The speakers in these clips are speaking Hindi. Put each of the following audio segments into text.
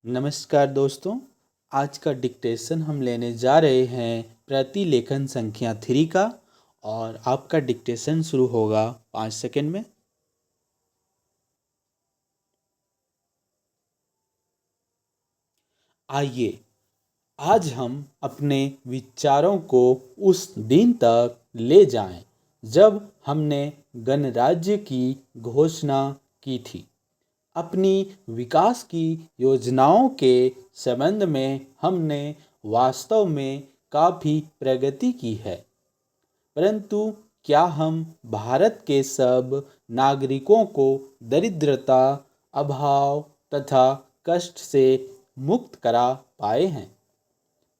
नमस्कार दोस्तों। आज का डिक्टेशन हम लेने जा रहे हैं प्रतिलेखन संख्या 3 का। और आपका डिक्टेशन शुरू होगा 5 सेकंड में। आइए आज हम अपने विचारों को उस दिन तक ले जाएं जब हमने गणराज्य की घोषणा की थी। अपनी विकास की योजनाओं के संबंध में हमने वास्तव में काफ़ी प्रगति की है, परंतु क्या हम भारत के सब नागरिकों को दरिद्रता, अभाव तथा कष्ट से मुक्त करा पाए हैं?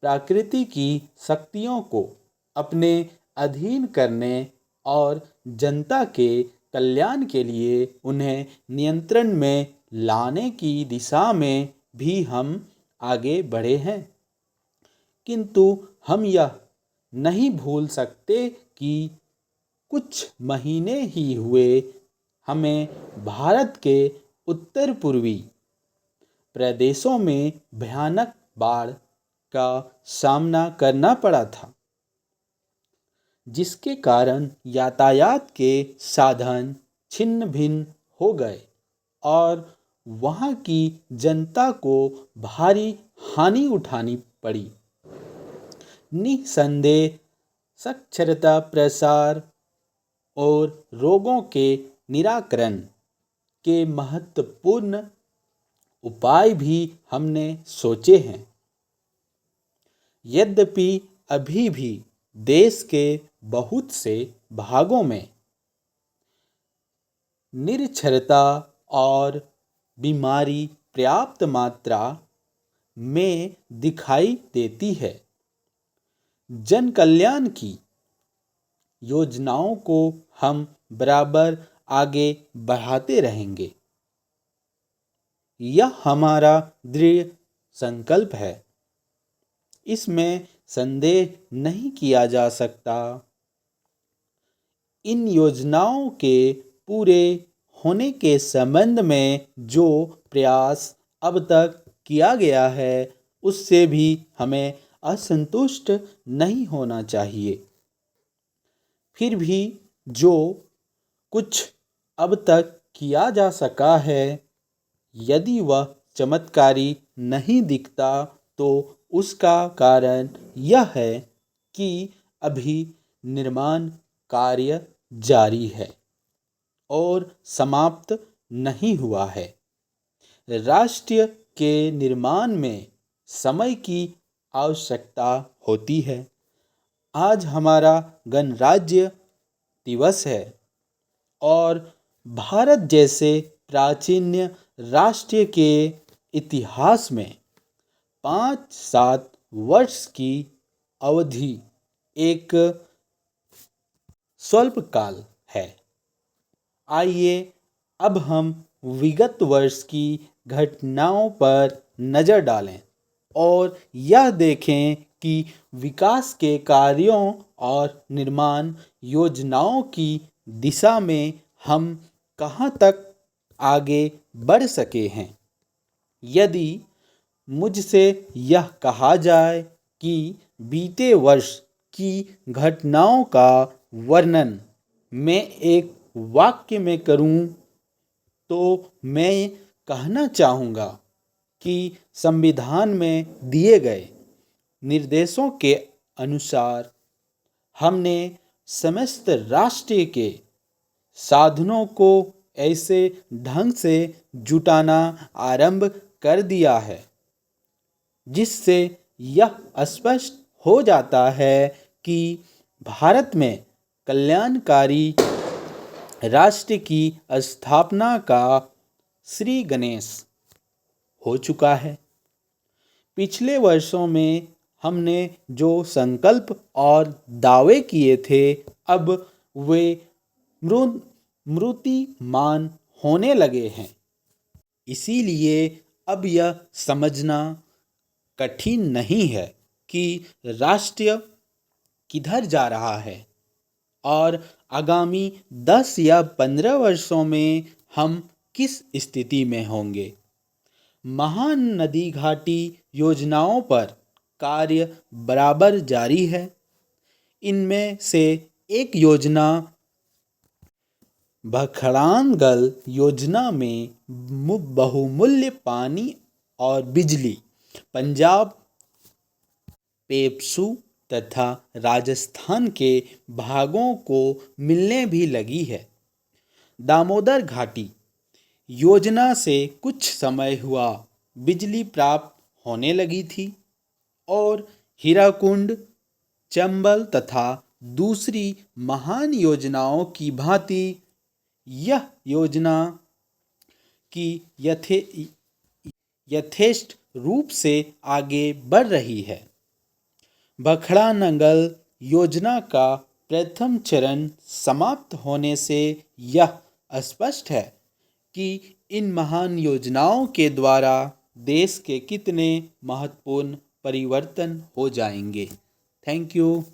प्रकृति की शक्तियों को अपने अधीन करने और जनता के कल्याण के लिए उन्हें नियंत्रण में लाने की दिशा में भी हम आगे बढ़े हैं। किंतु हम यह नहीं भूल सकते कि कुछ महीने ही हुए हमें भारत के उत्तर पूर्वी प्रदेशों में भयानक बाढ़ का सामना करना पड़ा था, जिसके कारण यातायात के साधन छिन्न भिन्न हो गए और वहाँ की जनता को भारी हानि उठानी पड़ी। निसंदेह साक्षरता प्रसार और रोगों के निराकरण के महत्वपूर्ण उपाय भी हमने सोचे हैं। यद्यपि अभी भी देश के बहुत से भागों में निरक्षरता और बीमारी पर्याप्त मात्रा में दिखाई देती है, जन कल्याण की योजनाओं को हम बराबर आगे बढ़ाते रहेंगे। यह हमारा दृढ़ संकल्प है, इसमें संदेह नहीं किया जा सकता। इन योजनाओं के पूरे होने के संबंध में जो प्रयास अब तक किया गया है, उससे भी हमें असंतुष्ट नहीं होना चाहिए। फिर भी जो कुछ अब तक किया जा सका है, यदि वह चमत्कारी नहीं दिखता तो उसका कारण यह है कि अभी निर्माण कार्य जारी है और समाप्त नहीं हुआ है। राष्ट्र के निर्माण में समय की आवश्यकता होती है। आज हमारा गणराज्य दिवस है और भारत जैसे प्राचीन राष्ट्र के इतिहास में 5-7 वर्ष की अवधि एक स्वल्पकाल है। आइए अब हम विगत वर्ष की घटनाओं पर नज़र डालें और यह देखें कि विकास के कार्यों और निर्माण योजनाओं की दिशा में हम कहाँ तक आगे बढ़ सके हैं। यदि मुझसे यह कहा जाए कि बीते वर्ष की घटनाओं का वर्णन मैं एक वाक्य में करूं, तो मैं कहना चाहूँगा कि संविधान में दिए गए निर्देशों के अनुसार हमने समस्त राष्ट्र के साधनों को ऐसे ढंग से जुटाना आरंभ कर दिया है, जिससे यह स्पष्ट हो जाता है कि भारत में कल्याणकारी राष्ट्र की स्थापना का श्री गणेश हो चुका है। पिछले वर्षों में हमने जो संकल्प और दावे किए थे, अब वे मूर्तिमान होने लगे हैं। इसीलिए अब यह समझना कठिन नहीं है कि राष्ट्र किधर जा रहा है और आगामी 10 या 15 वर्षों में हम किस स्थिति में होंगे। महान नदी घाटी योजनाओं पर कार्य बराबर जारी है। इनमें से एक योजना भखड़ांगल योजना में बहुमूल्य पानी और बिजली पंजाब, पेप्सू तथा राजस्थान के भागों को मिलने भी लगी है। दामोदर घाटी योजना से कुछ समय हुआ बिजली प्राप्त होने लगी थी और हीराकुंड, चंबल तथा दूसरी महान योजनाओं की भांति यह योजना की यथेष्ट रूप से आगे बढ़ रही है। भखड़ा नंगल योजना का प्रथम चरण समाप्त होने से यह स्पष्ट है कि इन महान योजनाओं के द्वारा देश के कितने महत्वपूर्ण परिवर्तन हो जाएंगे। Thank you.